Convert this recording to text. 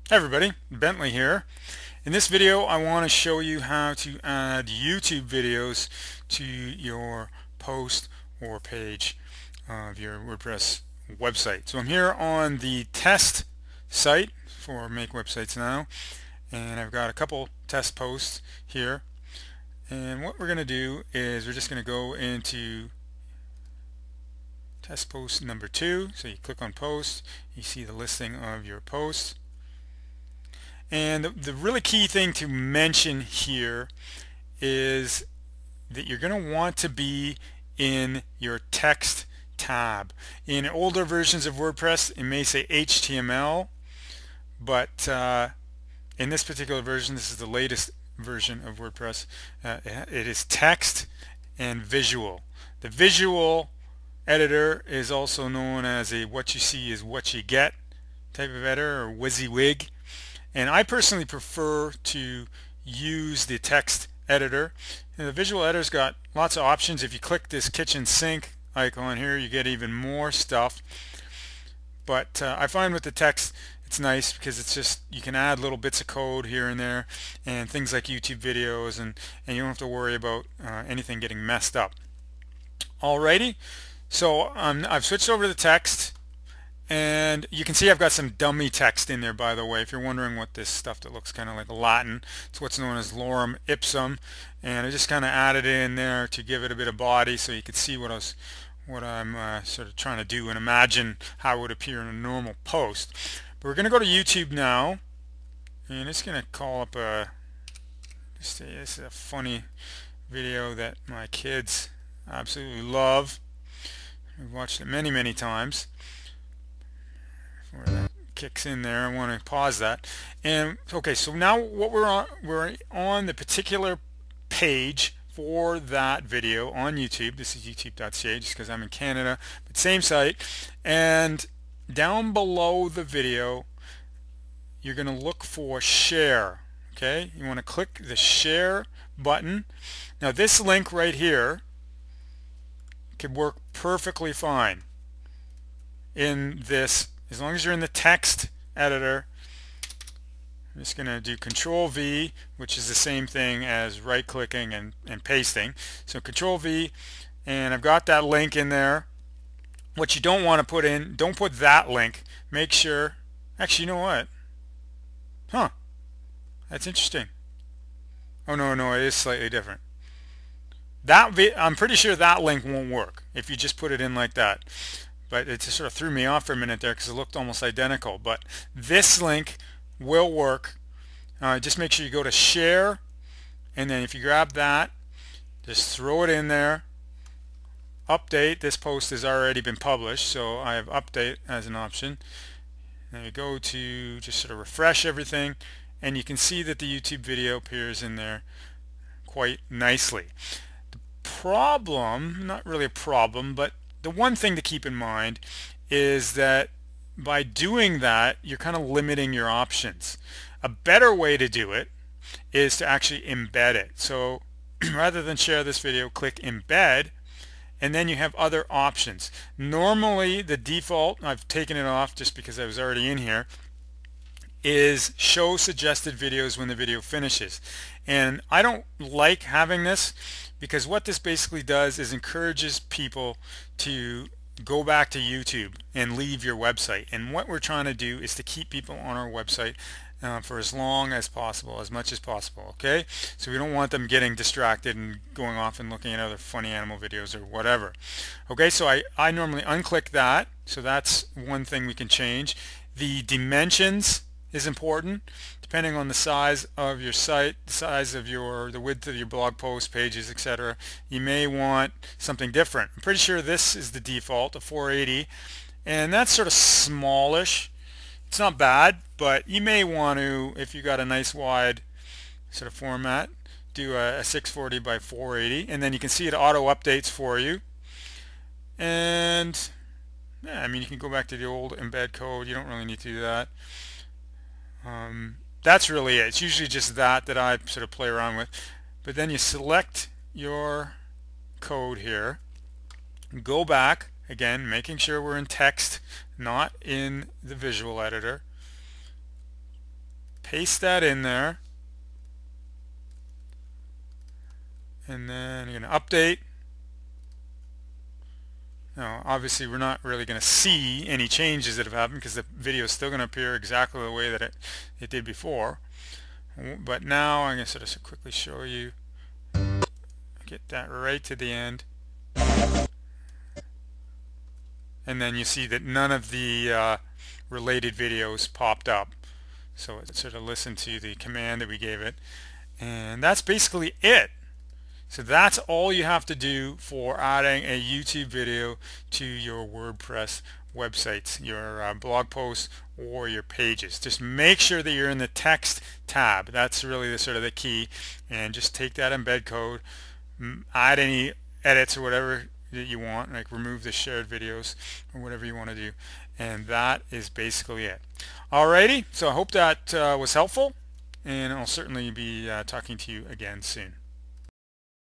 Hi everybody, Bentley here. In this video I want to show you how to add YouTube videos to your post or page of your WordPress website. So I'm here on the test site for Make Websites Now, and I've got a couple test posts here, and what we're going to do is we're just going to go into test post number 2. So you click on post, you see the listing of your posts. And the really key thing to mention here is that you're going to want to be in your text tab. In older versions of WordPress, it may say HTML, but in this particular version, this is the latest version of WordPress, it is text and visual. The visual editor is also known as a what you see is what you get type of editor, or WYSIWYG. And I personally prefer to use the text editor. And the visual editor's got lots of options. If you click this kitchen sink icon here, you get even more stuff. But I find with the text it's nice because it's just, you can add little bits of code here and there and things like YouTube videos, and you don't have to worry about anything getting messed up. Alrighty, so I've switched over to the text. And you can see I've got some dummy text in there, by the way. If you're wondering what this stuff that looks kind of like Latin, it's what's known as lorem ipsum, and I just kind of added it in there to give it a bit of body so you could see what I'm sort of trying to do and imagine how it would appear in a normal post. But we're going to go to YouTube now, and it's going to call up this is a funny video that my kids absolutely love. We've watched it many times. Where that kicks in there, I want to pause that. And okay, so now what we're on the particular page for that video on YouTube. This is youtube.ca, just because I'm in Canada, but same site. And down below the video you're going to look for share. Okay, you want to click the share button. Now this link right here could work perfectly fine in this, as long as you're in the text editor. I'm just going to do Control V, which is the same thing as right clicking and pasting. So Control V, and I've got that link in there. What you don't want to put in, don't put that link. Make sure, actually, you know what? Huh, that's interesting. Oh no, it is slightly different. I'm pretty sure that link won't work if you just put it in like that. But it just sort of threw me off for a minute there because it looked almost identical. But this link will work. Just make sure you go to share, and then if you grab that, just throw it in there. Update. This post has already been published, so I have update as an option. Then you go to just sort of refresh everything, and you can see that the YouTube video appears in there quite nicely. The problem, not really a problem, but the one thing to keep in mind is that by doing that, you're kind of limiting your options. A better way to do it is to actually embed it. So rather than share this video, click embed, and then you have other options. Normally the default, I've taken it off just because I was already in here, is show suggested videos when the video finishes. And I don't like having this, because what this basically does is encourages people to go back to YouTube and leave your website. And what we're trying to do is to keep people on our website for as long as possible, as much as possible. Okay, so we don't want them getting distracted and going off and looking at other funny animal videos or whatever. Okay, so I normally unclick that, so that's one thing we can change. The dimensions is important. Depending on the size of your site, the size of the width of your blog post, pages, etc., you may want something different. I'm pretty sure this is the default, a 480, and that's sort of smallish. It's not bad, but you may want to, if you got a nice wide sort of format, do a 640 by 480, and then you can see it auto updates for you. And yeah, I mean, you can go back to the old embed code. You don't really need to do that. That's really it. It's usually just that I sort of play around with. But then you select your code here, go back again, making sure we're in text, not in the visual editor. paste that in there, and then you're going to update. Now obviously we're not really going to see any changes that have happened because the video is still going to appear exactly the way that it did before. But now I'm going to sort of quickly show you, get that right to the end, and then you see that none of the related videos popped up. So it sort of listened to the command that we gave it, and that's basically it. So that's all you have to do for adding a YouTube video to your WordPress websites, your blog posts or your pages. Just make sure that you're in the text tab. That's really the sort of the key, and just take that embed code, add any edits or whatever that you want, like remove the shared videos or whatever you want to do, and that is basically it. Alrighty, so I hope that was helpful, and I'll certainly be talking to you again soon.